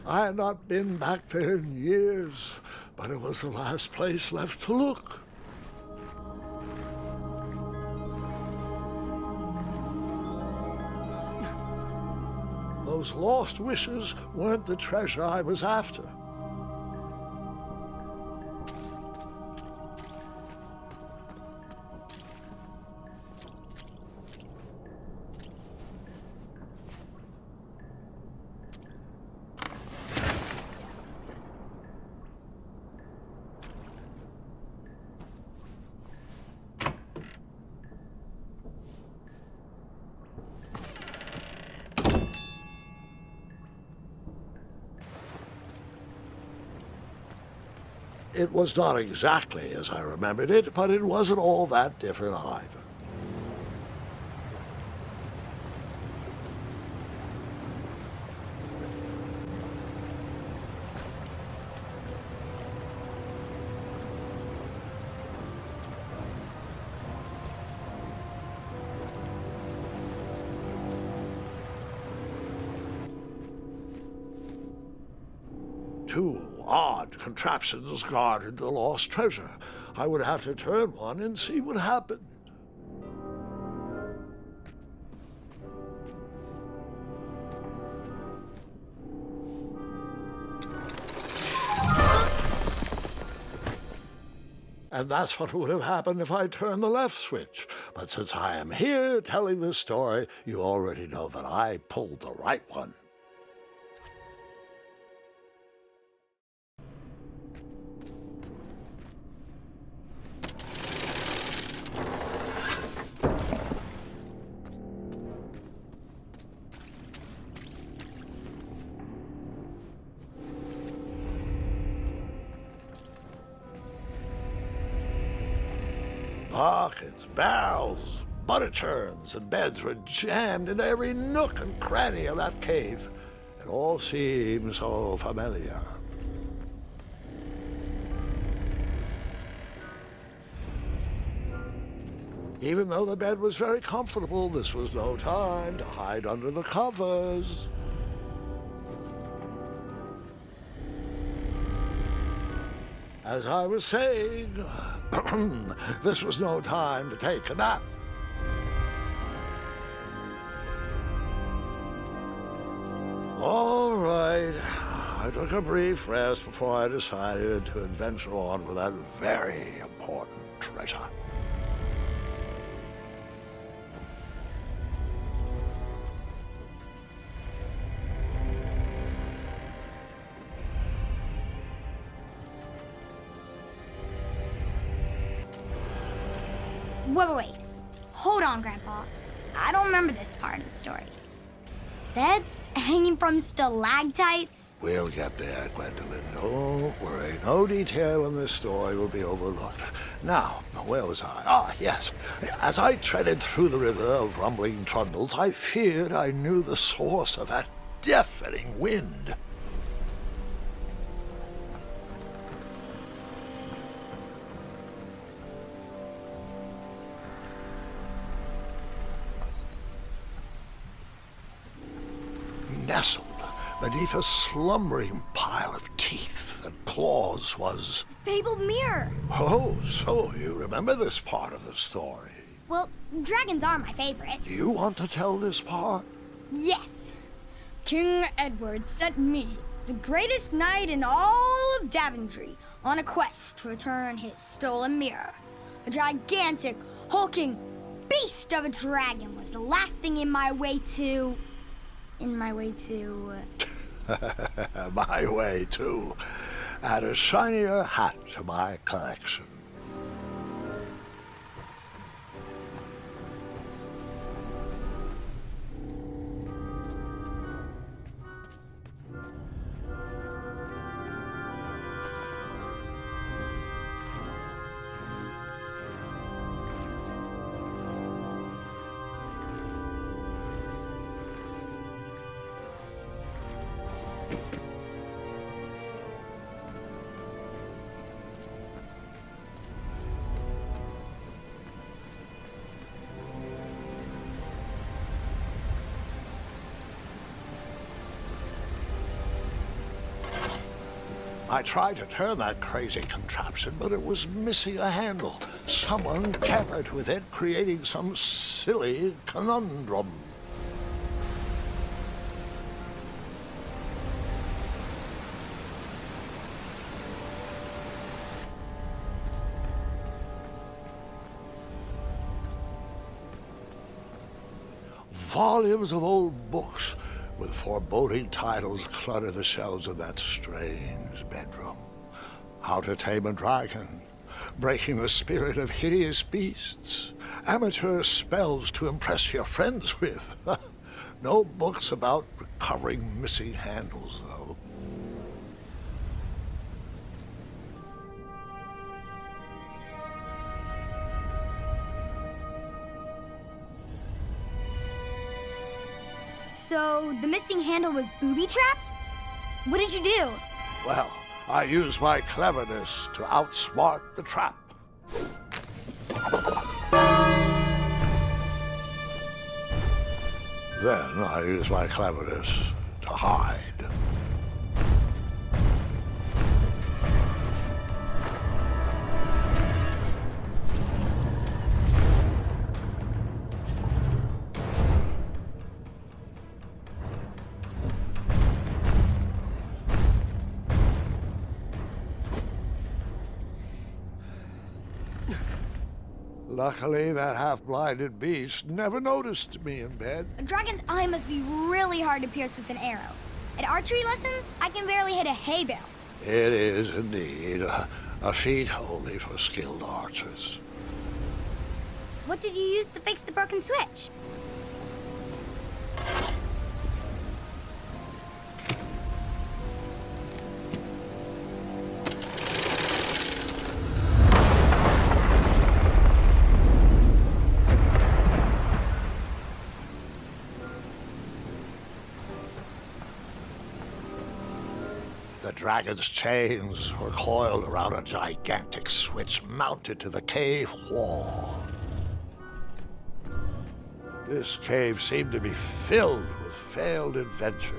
I had not been back there in years, but it was the last place left to look. Those lost wishes weren't the treasure I was after. It was not exactly as I remembered it, but it wasn't all that different either. Two odd contraptions guarded the lost treasure. I would have to turn one and see what happened. And that's what would have happened if I turned the left switch. But since I am here telling this story, you already know that I pulled the right one. Buckets, barrels, butter churns, and beds were jammed into every nook and cranny of that cave. It all seemed so familiar. Even though the bed was very comfortable, this was no time to hide under the covers. As I was saying, this was no time to take a nap. All right, I took a brief rest before I decided to adventure on with that very important treasure. Wait. Hold on, Grandpa. I don't remember this part of the story. Beds hanging from stalactites? We'll get there, Gwendolyn. Don't worry. No detail in this story will be overlooked. Now, where was I? Ah, yes. As I treaded through the river of rumbling trundles, I feared I knew the source of that deafening wind. Nestled beneath a slumbering pile of teeth and claws was... Fabled mirror. Oh, so you remember this part of the story. Well, dragons are my favorite. Do you want to tell this part? Yes. King Edward sent me, the greatest knight in all of Daventry, on a quest to return his stolen mirror. A gigantic, hulking beast of a dragon was the last thing in my way to... My way to add a shinier hat to my collection. I tried to turn that crazy contraption, but it was missing a handle. Someone tampered with it, creating some silly conundrum. Volumes of old books with foreboding titles clutter the shelves of that strange bedroom. How to Tame a Dragon, Breaking the Spirit of Hideous Beasts, Amateur Spells to Impress Your Friends with. No books about recovering missing handles, though. So, the missing handle was booby-trapped? What did you do? Well, I used my cleverness to outsmart the trap. Then I used my cleverness to hide. Luckily, that half-blinded beast never noticed me in bed. A dragon's eye must be really hard to pierce with an arrow. At archery lessons, I can barely hit a hay bale. It is indeed a feat only for skilled archers. What did you use to fix the broken switch? The dragon's chains were coiled around a gigantic switch mounted to the cave wall. This cave seemed to be filled with failed adventures.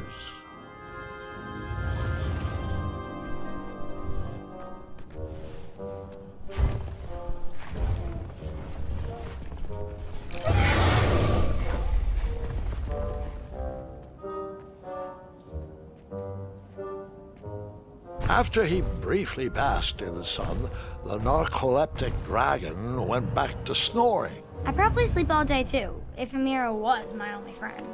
After he briefly basked in the sun, the narcoleptic dragon went back to snoring. I probably sleep all day too, if Amira was my only friend.